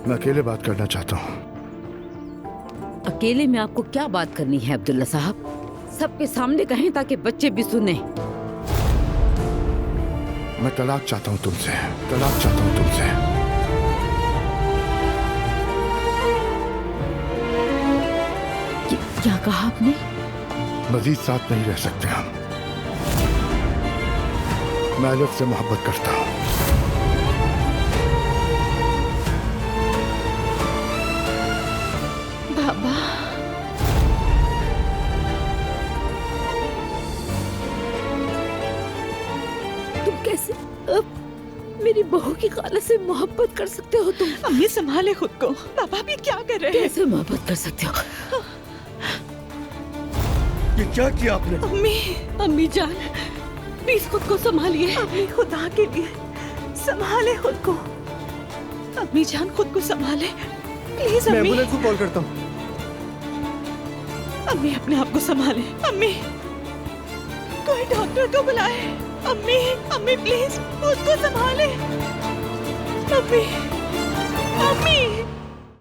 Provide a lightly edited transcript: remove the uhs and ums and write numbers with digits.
मैं अकेले बात करना चाहता हूँ। अकेले में आपको क्या बात करनी है अब्दुल्ला साहब? सबके सामने कहें ताकि बच्चे भी सुने। मैं तलाक चाहता हूँ तुमसे, तलाक चाहता हूँ तुमसे। क्या कहा आपने? मजीद साथ नहीं रह सकते हम। मैं अलग से मोहब्बत करता हूँ। बाबा, तुम कैसे अब मेरी बहू की खाला से मोहब्बत कर सकते हो? तुम अम्मी संभाले खुद को। पापा भी क्या कर रहे हैं? कैसे मोहब्बत कर सकते हो? ये क्या किया आपने? अम्मी जान, प्लीज खुद को संभालिए। अम्मी खुदा के लिए संभाले खुद को। अम्मी जान खुद को संभाले प्लीज। मैं अम्मी, एम्बुलेंस को कॉल करता हूँ। अम्मी अपने आप को संभाले। अम्मी कोई डॉक्टर को बुलाए। अम्मी प्लीज खुद को संभाले। अम्मी